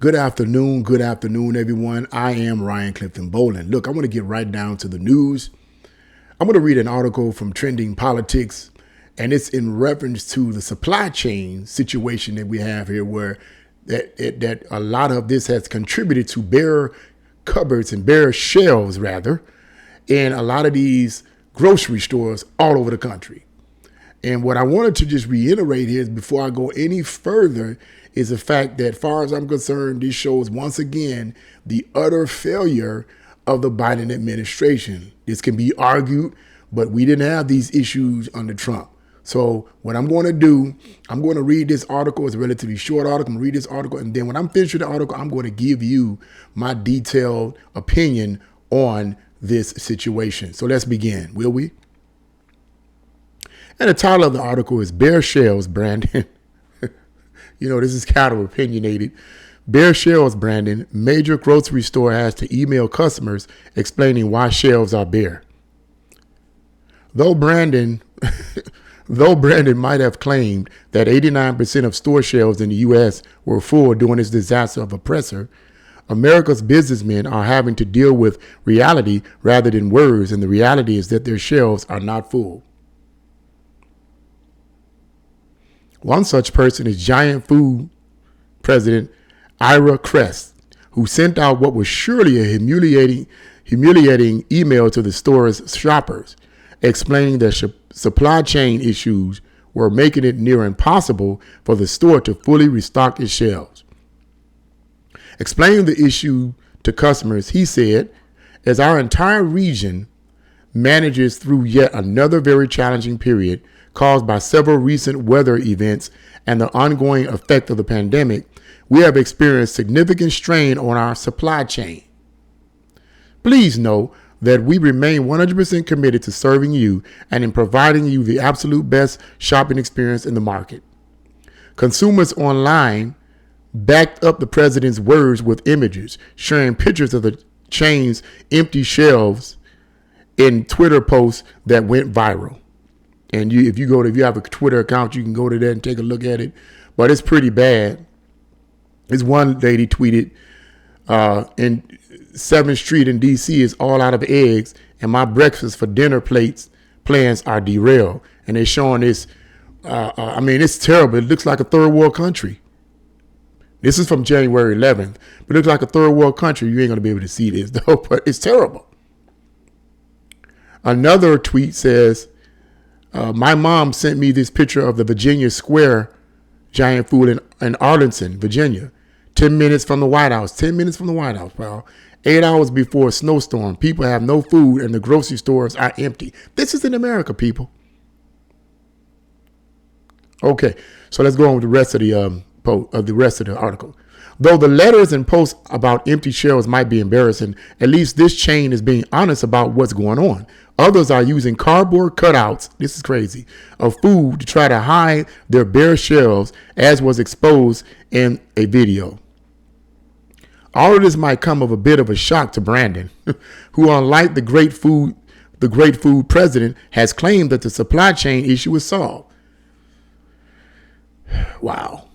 Good afternoon, everyone. I am Ryan Clifton Boland. Look, I want to get right down to the news. I'm going to read an article from Trending Politics, and it's in reference to the supply chain situation that we have here, where that a lot of this has contributed to bare cupboards and bare shelves, rather, in a lot of these grocery stores all over the country. And what I wanted to just reiterate here before I go any further is the fact that, as far as I'm concerned, this shows once again the utter failure of the Biden administration. This can be argued, but we didn't have these issues under Trump. So what I'm going to do, I'm going to read this article. It's a relatively short article. I'm going to read this article, and then when I'm finished with the article, I'm going to give you my detailed opinion on this situation. So let's begin, will we? And the title of the article is Bare Shelves, Brandon. You know, this is kind of opinionated. Bare shelves, Brandon. Major grocery store has to email customers explaining why shelves are bare. Though Brandon might have claimed that 89% of store shelves in the U.S. were full during this disaster of oppressor, America's businessmen are having to deal with reality rather than words, and the reality is that their shelves are not full. One such person is Giant Food President Ira Kress, who sent out what was surely a humiliating email to the store's shoppers, explaining that supply chain issues were making it near impossible for the store to fully restock its shelves. Explaining the issue to customers, he said, as our entire region manages through yet another very challenging period caused by several recent weather events and the ongoing effect of the pandemic, we have experienced significant strain on our supply chain. Please know that we remain 100% committed to serving you and in providing you the absolute best shopping experience in the market. Consumers online backed up the president's words with images, sharing pictures of the chain's empty shelves in Twitter posts that went viral. And if you have a Twitter account, you can go to that and take a look at it. But it's pretty bad. This one lady tweeted, in 7th Street in D.C. is all out of eggs, and my breakfast for dinner plans are derailed. And they're showing this. It's terrible. It looks like a third world country. This is from January 11th. But it looks like a third world country. You ain't going to be able to see this, though. But it's terrible. Another tweet says, my mom sent me this picture of the Virginia Square Giant Food in Arlington, Virginia. 10 minutes from the White House. 10 minutes from the White House, pal. 8 hours before a snowstorm. People have no food and the grocery stores are empty. This is in America, people. Okay, so let's go on with the rest of the article. Though the letters and posts about empty shelves might be embarrassing, at least this chain is being honest about what's going on. Others are using cardboard cutouts, this is crazy, of food to try to hide their bare shelves, as was exposed in a video. All of this might come of a bit of a shock to Brandon, who, unlike the great food president, has claimed that the supply chain issue is solved. Wow.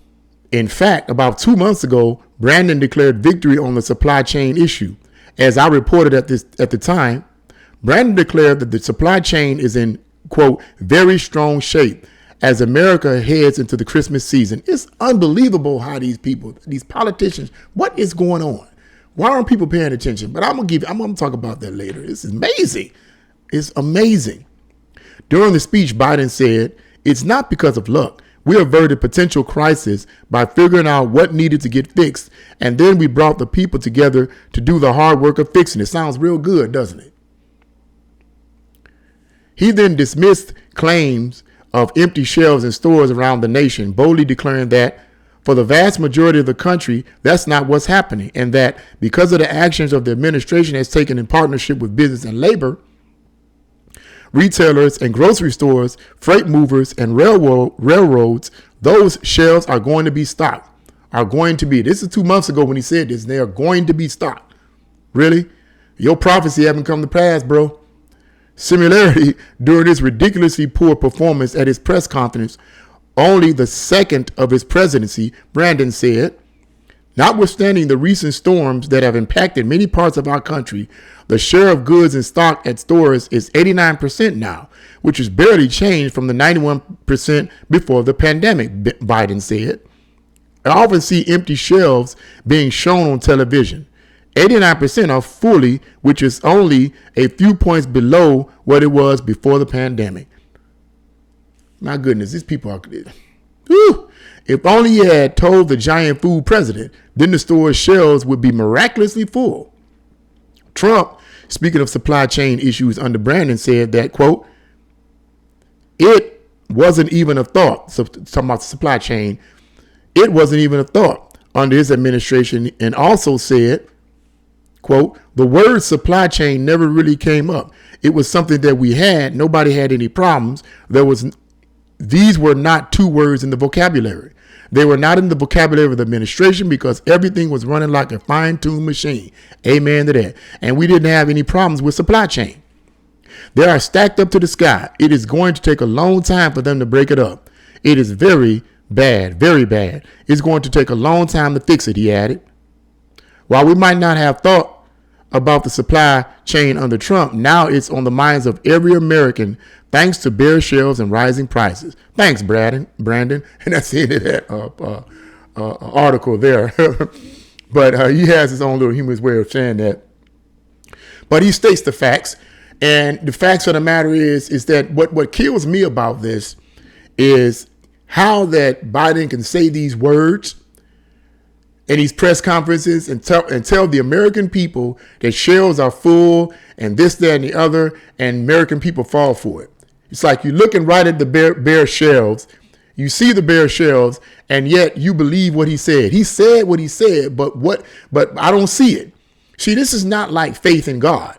In fact, about 2 months ago, Brandon declared victory on the supply chain issue. As I reported at the time, Brandon declared that the supply chain is in, quote, very strong shape as America heads into the Christmas season. It's unbelievable how these politicians, what is going on? Why aren't people paying attention? But I'm going to talk about that later. This is amazing. It's amazing. During the speech, Biden said, it's not because of luck. We averted potential crisis by figuring out what needed to get fixed, and then we brought the people together to do the hard work of fixing it. Sounds real good, doesn't it? He then dismissed claims of empty shelves in stores around the nation, boldly declaring that for the vast majority of the country, that's not what's happening, and that because of the actions of the administration has taken in partnership with business and labor, retailers and grocery stores, freight movers and railroads, those shelves are going to be stocked. This is 2 months ago when he said this. They are going to be stocked. Really? Your prophecy haven't come to pass, bro. Similarly, during his ridiculously poor performance at his press conference, only the second of his presidency, Brandon said, Notwithstanding the recent storms that have impacted many parts of our country, the share of goods in stock at stores is 89% now, which is barely changed from the 91% before the pandemic, Biden said. I often see empty shelves being shown on television. 89% are fully, which is only a few points below what it was before the pandemic. My goodness, these people are... Whew. If only he had told the giant food president, then the store's shelves would be miraculously full. Trump, speaking of supply chain issues under Brandon, said that, quote, it wasn't even a thought. So, talking about the supply chain, it wasn't even a thought under his administration, and also said, quote, the word supply chain never really came up. It was something that we had. Nobody had any problems. These were not two words in the vocabulary. They were not in the vocabulary of the administration because everything was running like a fine-tuned machine. Amen to that. And we didn't have any problems with supply chain. They are stacked up to the sky. It is going to take a long time for them to break it up. It is very bad, very bad. It's going to take a long time to fix it, he added. While we might not have thought about the supply chain under Trump, now it's on the minds of every American thanks to bare shelves and rising prices. Thanks, Brandon. And that's the end of that article there. But he has his own little humorous way of saying that. But he states the facts. And the facts of the matter is that what kills me about this is how that Biden can say these words in these press conferences and tell the American people that shelves are full and this, that, and the other, and American people fall for it. It's like you're looking right at the bare shelves. You see the bare shelves, and yet you believe what he said. He said what he said, but I don't see it. See, this is not like faith in God.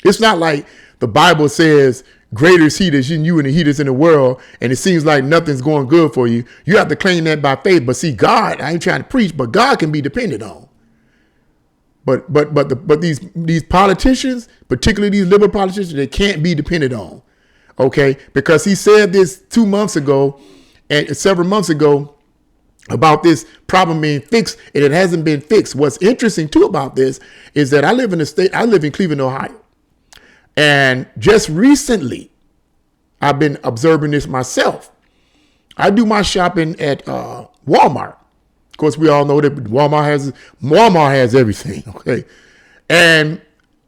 It's not like the Bible says, greater is he that's in you and he that's in the world, and it seems like nothing's going good for you. You have to claim that by faith. But see, God, I ain't trying to preach, but God can be depended on. But these politicians, particularly these liberal politicians, they can't be depended on. Okay, because he said this 2 months ago and several months ago about this problem being fixed, and it hasn't been fixed. What's interesting too about this is that I live in Cleveland, Ohio. And just recently, I've been observing this myself. I do my shopping at Walmart. Of course, we all know that Walmart has everything. Okay, and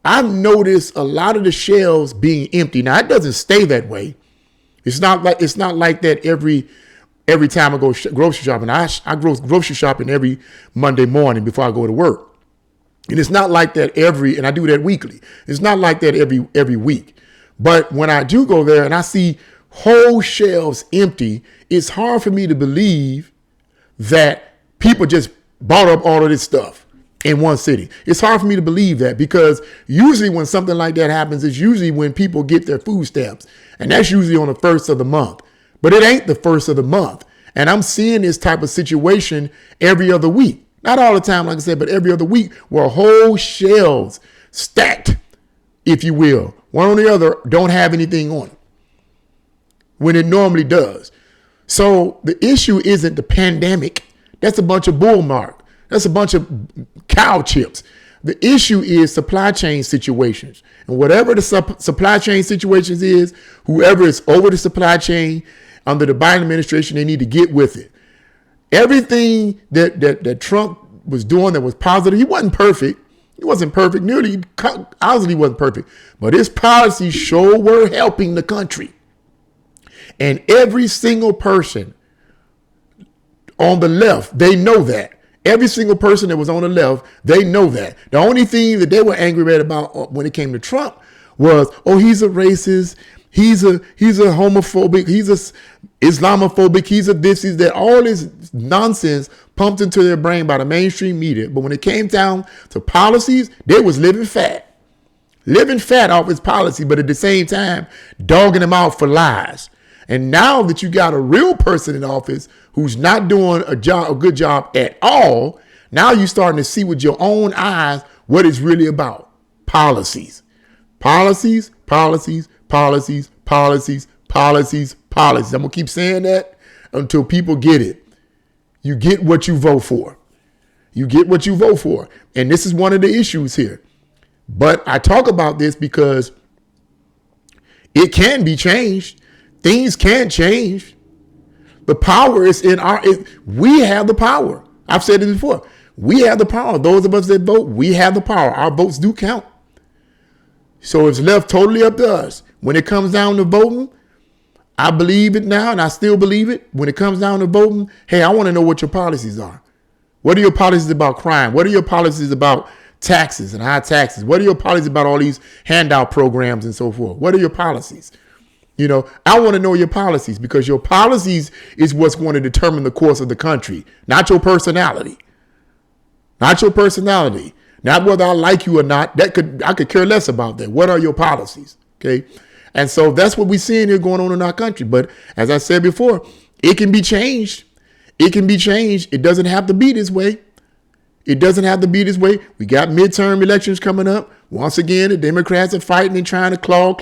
I've noticed a lot of the shelves being empty. Now, it doesn't stay that way. It's not like that every time I go grocery shopping. I go grocery shopping every Monday morning before I go to work. And it's not like that and I do that weekly. It's not like that every week. But when I do go there and I see whole shelves empty, it's hard for me to believe that people just bought up all of this stuff in one city. It's hard for me to believe that, because usually when something like that happens, it's usually when people get their food stamps. And that's usually on the first of the month. But it ain't the first of the month. And I'm seeing this type of situation every other week. Not all the time, like I said, but every other week, where whole shelves stacked, if you will, one on the other, don't have anything on it, when it normally does. So the issue isn't the pandemic. That's a bunch of bull mark. That's a bunch of cow chips. The issue is supply chain situations. And whatever the supply chain situations is, whoever is over the supply chain under the Biden administration, they need to get with it. Everything that Trump was doing that was positive, he wasn't perfect. He wasn't perfect. Obviously, he wasn't perfect. But his policies sure were helping the country. And every single person on the left, they know that. Every single person that was on the left, they know that. The only thing that they were angry about when it came to Trump was, oh, he's a racist. He's a homophobic. He's a Islamophobic. He's a this, he's that. All this nonsense pumped into their brain by the mainstream media. But when it came down to policies, they was living fat off his policy, but at the same time, dogging him out for lies. And now that you got a real person in office who's not doing a good job at all, now you're starting to see with your own eyes what it's really about. Policies. Policies, policies, policies, policies, policies, policies. I'm going to keep saying that until people get it. You get what you vote for. You get what you vote for. And this is one of the issues here. But I talk about this because it can be changed. Things can change. The power is in we have the power. I've said it before. We have the power. Those of us that vote, we have the power. Our votes do count. So it's left totally up to us. When it comes down to voting, I believe it now, and I still believe it. When it comes down to voting, hey, I want to know what your policies are. What are your policies about crime? What are your policies about taxes and high taxes? What are your policies about all these handout programs and so forth? What are your policies? You know, I want to know your policies, because your policies is what's going to determine the course of the country, not your personality. Not your personality. Not whether I like you or not. I could care less about that. What are your policies? Okay. And so that's what we're seeing here going on in our country. But as I said before, it can be changed. It can be changed. It doesn't have to be this way. It doesn't have to be this way. We got midterm elections coming up. Once again, the Democrats are fighting and trying to claw.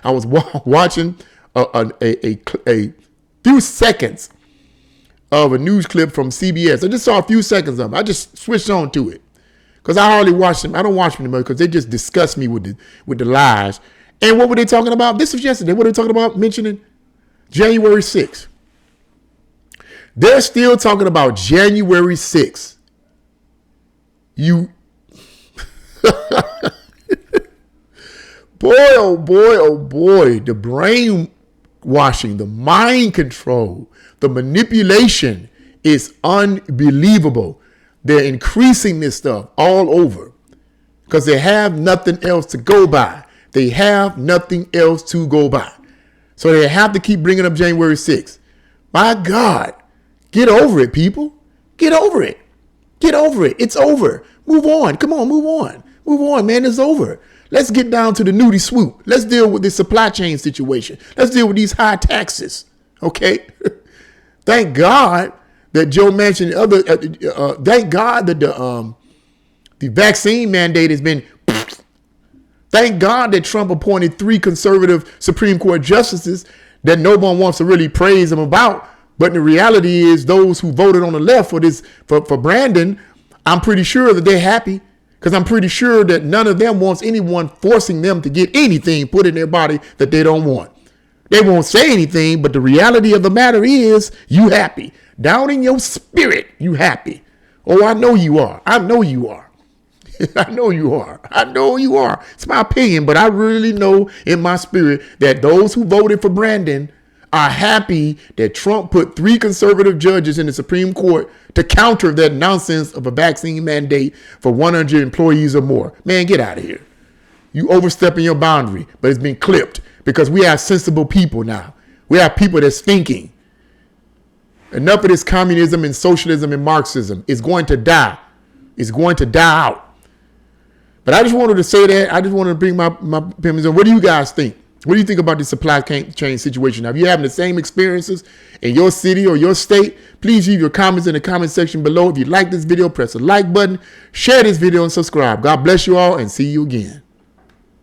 I was watching a few seconds of a news clip from CBS. I just saw a few seconds of them. I just switched on to it because I hardly watch them. I don't watch them anymore because they just disgust me with the lies. And what were they talking about? This was yesterday. What were they talking about? Mentioning January 6th. They're still talking about January 6th. You, oh boy, the brainwashing, the mind control, the manipulation is unbelievable. They're increasing this stuff all over because they have nothing else to go by. They have nothing else to go by. So they have to keep bringing up January 6th. My God, get over it, people. Get over it. Get over it. It's over. Move on. Come on, move on. Move on, man. It's over. Let's get down to the nudie swoop. Let's deal with this supply chain situation. Let's deal with these high taxes. Okay? Thank God that Joe mentioned thank God that the vaccine mandate has been. Thank God that Trump appointed 3 conservative Supreme Court justices that no one wants to really praise him about. But the reality is those who voted on the left for Brandon, I'm pretty sure that they're happy, because I'm pretty sure that none of them wants anyone forcing them to get anything put in their body that they don't want. They won't say anything, but the reality of the matter is you happy. Down in your spirit, you happy. Oh, I know you are. I know you are. I know you are. I know you are. It's my opinion, but I really know in my spirit that those who voted for Brandon are happy that Trump put 3 conservative judges in the Supreme Court to counter that nonsense of a vaccine mandate for 100 employees or more. Man, get out of here. You overstepping your boundary, but it's been clipped because we have sensible people now. We have people that's thinking. Enough of this communism and socialism and Marxism is going to die. It's going to die out. But I just wanted to say that. I just wanted to bring my opinions on. What do you guys think? What do you think about the supply chain situation? Now, if you're having the same experiences in your city or your state, please leave your comments in the comment section below. If you like this video, press the like button, share this video, and subscribe. God bless you all, and see you again.